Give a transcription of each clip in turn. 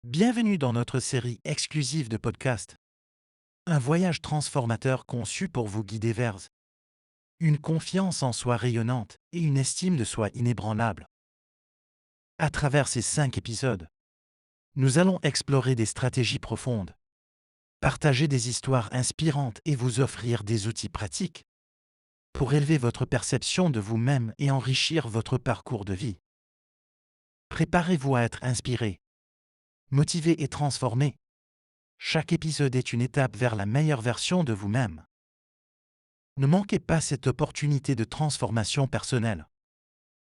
Bienvenue dans notre série exclusive de podcasts. Un voyage transformateur conçu pour vous guider vers une confiance en soi rayonnante et une estime de soi inébranlable. À travers ces 5 épisodes, nous allons explorer des stratégies profondes, partager des histoires inspirantes et vous offrir des outils pratiques pour élever votre perception de vous-même et enrichir votre parcours de vie. Préparez-vous à être inspiré, motivé et transformé. Chaque épisode est une étape vers la meilleure version de vous-même. Ne manquez pas cette opportunité de transformation personnelle.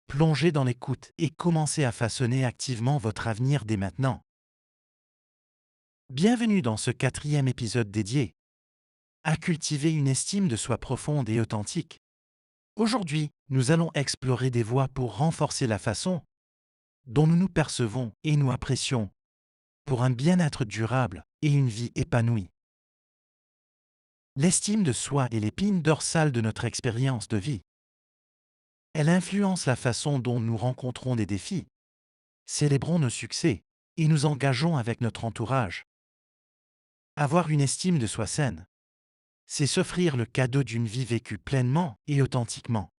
Plongez dans l'écoute et commencez à façonner activement votre avenir dès maintenant. Bienvenue dans ce 4e épisode dédié à cultiver une estime de soi profonde et authentique. Aujourd'hui, nous allons explorer des voies pour renforcer la façon dont nous nous percevons et nous apprécions pour un bien-être durable et une vie épanouie. L'estime de soi est l'épine dorsale de notre expérience de vie. Elle influence la façon dont nous rencontrons des défis, célébrons nos succès et nous engageons avec notre entourage. Avoir une estime de soi saine, c'est s'offrir le cadeau d'une vie vécue pleinement et authentiquement.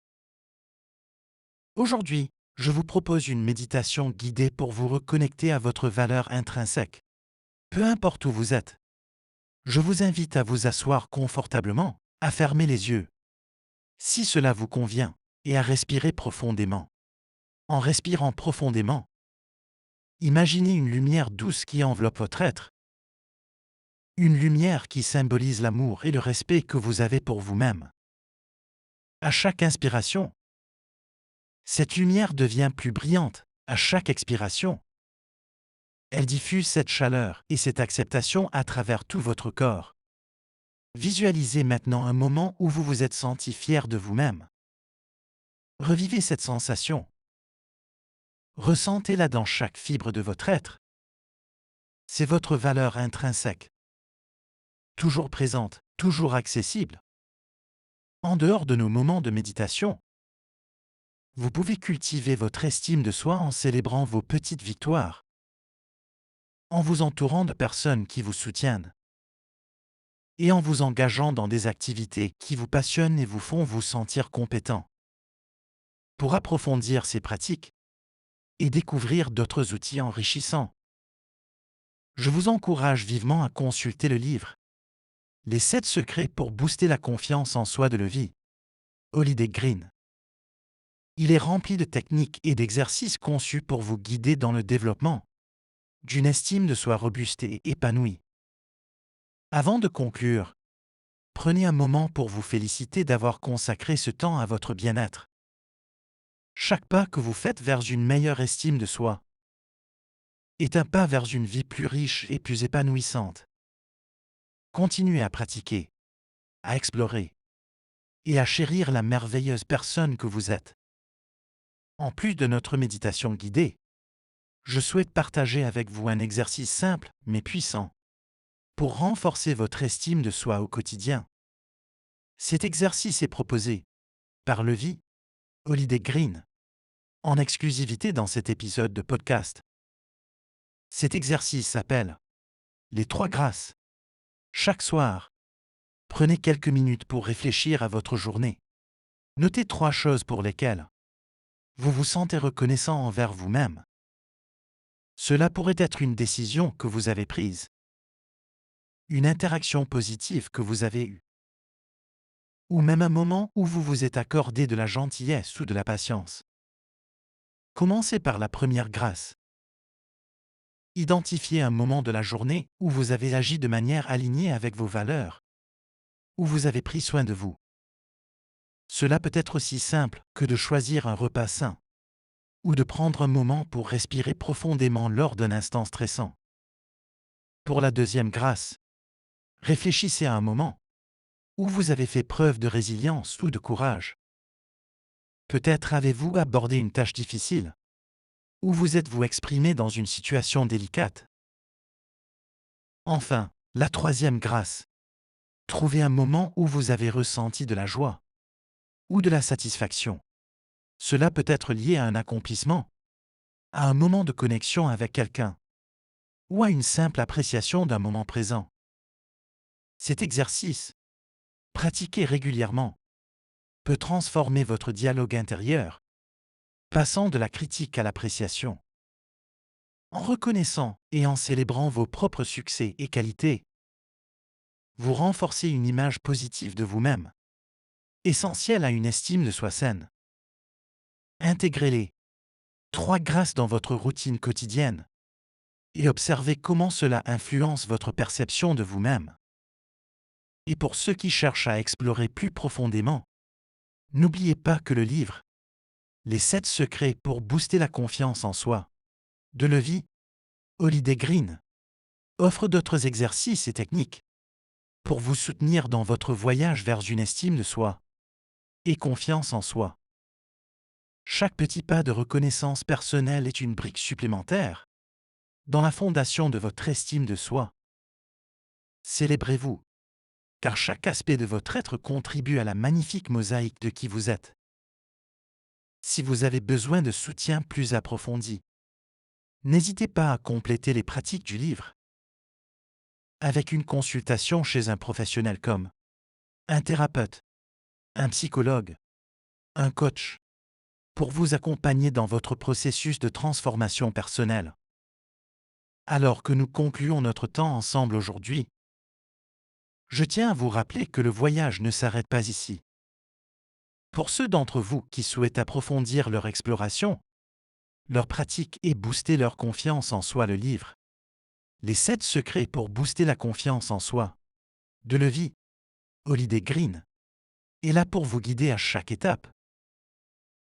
Aujourd'hui, je vous propose une méditation guidée pour vous reconnecter à votre valeur intrinsèque. Peu importe où vous êtes, je vous invite à vous asseoir confortablement, à fermer les yeux, si cela vous convient, et à respirer profondément. En respirant profondément, imaginez une lumière douce qui enveloppe votre être. Une lumière qui symbolise l'amour et le respect que vous avez pour vous-même. À chaque inspiration, cette lumière devient plus brillante. À chaque expiration, elle diffuse cette chaleur et cette acceptation à travers tout votre corps. Visualisez maintenant un moment où vous vous êtes senti fier de vous-même. Revivez cette sensation. Ressentez-la dans chaque fibre de votre être. C'est votre valeur intrinsèque. Toujours présente, toujours accessible. En dehors de nos moments de méditation, vous pouvez cultiver votre estime de soi en célébrant vos petites victoires, en vous entourant de personnes qui vous soutiennent, et en vous engageant dans des activités qui vous passionnent et vous font vous sentir compétent. Pour approfondir ces pratiques et découvrir d'autres outils enrichissants, je vous encourage vivement à consulter le livre Les 7 secrets pour booster la confiance en soi de Levi, Holliday Green. Il est rempli de techniques et d'exercices conçus pour vous guider dans le développement d'une estime de soi robuste et épanouie. Avant de conclure, prenez un moment pour vous féliciter d'avoir consacré ce temps à votre bien-être. Chaque pas que vous faites vers une meilleure estime de soi est un pas vers une vie plus riche et plus épanouissante. Continuez à pratiquer, à explorer et à chérir la merveilleuse personne que vous êtes. En plus de notre méditation guidée, je souhaite partager avec vous un exercice simple mais puissant pour renforcer votre estime de soi au quotidien. Cet exercice est proposé par Levi, Holliday Green, en exclusivité dans cet épisode de podcast. Cet exercice s'appelle les 3 grâces. Chaque soir, prenez quelques minutes pour réfléchir à votre journée. Notez 3 choses pour lesquelles vous vous sentez reconnaissant envers vous-même. Cela pourrait être une décision que vous avez prise, une interaction positive que vous avez eue, ou même un moment où vous vous êtes accordé de la gentillesse ou de la patience. Commencez par la première grâce. Identifiez un moment de la journée où vous avez agi de manière alignée avec vos valeurs, où vous avez pris soin de vous. Cela peut être aussi simple que de choisir un repas sain, ou de prendre un moment pour respirer profondément lors d'un instant stressant. Pour la deuxième grâce, réfléchissez à un moment où vous avez fait preuve de résilience ou de courage. Peut-être avez-vous abordé une tâche difficile, ou vous êtes-vous exprimé dans une situation délicate. Enfin, la troisième grâce. Trouvez un moment où vous avez ressenti de la joie ou de la satisfaction. Cela peut être lié à un accomplissement, à un moment de connexion avec quelqu'un, ou à une simple appréciation d'un moment présent. Cet exercice, pratiqué régulièrement, peut transformer votre dialogue intérieur, passant de la critique à l'appréciation. En reconnaissant et en célébrant vos propres succès et qualités, vous renforcez une image positive de vous-même, essentielle à une estime de soi saine. Intégrez-les 3 grâces dans votre routine quotidienne et observez comment cela influence votre perception de vous-même. Et pour ceux qui cherchent à explorer plus profondément, n'oubliez pas que le livre Les 7 secrets pour booster la confiance en soi de Levi Holiday Green offre d'autres exercices et techniques pour vous soutenir dans votre voyage vers une estime de soi et confiance en soi. Chaque petit pas de reconnaissance personnelle est une brique supplémentaire dans la fondation de votre estime de soi. Célébrez-vous, car chaque aspect de votre être contribue à la magnifique mosaïque de qui vous êtes. Si vous avez besoin de soutien plus approfondi, n'hésitez pas à compléter les pratiques du livre avec une consultation chez un professionnel comme un thérapeute, un psychologue, un coach, pour vous accompagner dans votre processus de transformation personnelle. Alors que nous concluons notre temps ensemble aujourd'hui, je tiens à vous rappeler que le voyage ne s'arrête pas ici. Pour ceux d'entre vous qui souhaitent approfondir leur exploration, leur pratique et booster leur confiance en soi, le livre Les 7 secrets pour booster la confiance en soi de Levi Holiday Green est là pour vous guider à chaque étape.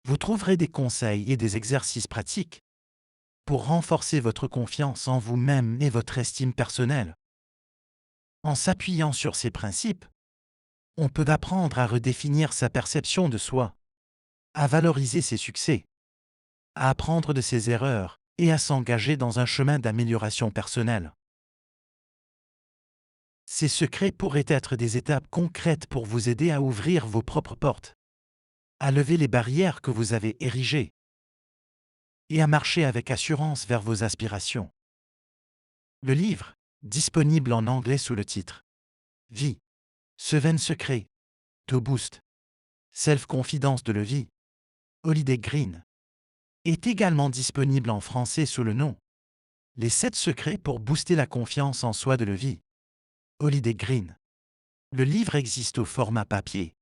Vous trouverez des conseils et des exercices pratiques pour renforcer votre confiance en vous-même et votre estime personnelle. En s'appuyant sur ces principes, on peut apprendre à redéfinir sa perception de soi, à valoriser ses succès, à apprendre de ses erreurs et à s'engager dans un chemin d'amélioration personnelle. Ces secrets pourraient être des étapes concrètes pour vous aider à ouvrir vos propres portes, à lever les barrières que vous avez érigées et à marcher avec assurance vers vos aspirations. Le livre, disponible en anglais sous le titre Vie, 7 secrets to boost self-confidence de Levi Holiday Green, est également disponible en français sous le nom Les 7 secrets pour booster la confiance en soi de Levi Holiday Green. Le livre existe au format papier,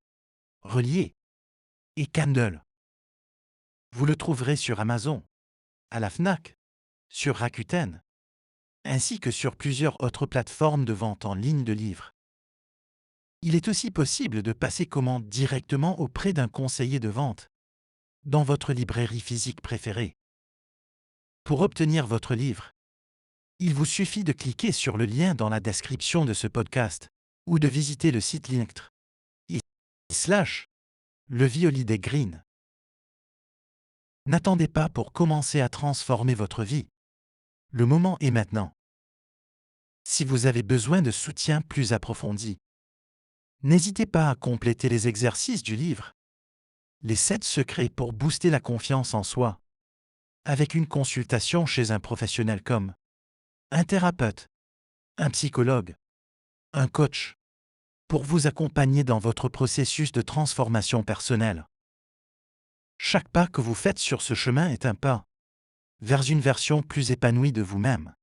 relié et Kindle. Vous le trouverez sur Amazon, à la Fnac, sur Rakuten, ainsi que sur plusieurs autres plateformes de vente en ligne de livres. Il est aussi possible de passer commande directement auprès d'un conseiller de vente, dans votre librairie physique préférée. Pour obtenir votre livre, il vous suffit de cliquer sur le lien dans la description de ce podcast ou de visiter le site linktree/Levi Holiday Green. N'attendez pas pour commencer à transformer votre vie. Le moment est maintenant. Si vous avez besoin de soutien plus approfondi, n'hésitez pas à compléter les exercices du livre Les 7 secrets pour booster la confiance en soi avec une consultation chez un professionnel comme un thérapeute, un psychologue, un coach, pour vous accompagner dans votre processus de transformation personnelle. Chaque pas que vous faites sur ce chemin est un pas vers une version plus épanouie de vous-même.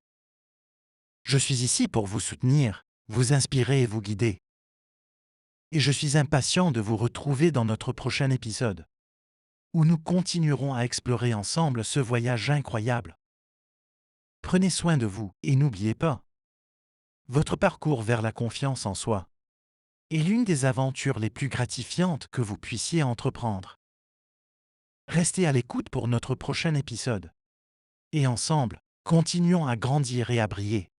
Je suis ici pour vous soutenir, vous inspirer et vous guider. Et je suis impatient de vous retrouver dans notre prochain épisode, où nous continuerons à explorer ensemble ce voyage incroyable. Prenez soin de vous et n'oubliez pas, votre parcours vers la confiance en soi est l'une des aventures les plus gratifiantes que vous puissiez entreprendre. Restez à l'écoute pour notre prochain épisode. Et ensemble, continuons à grandir et à briller.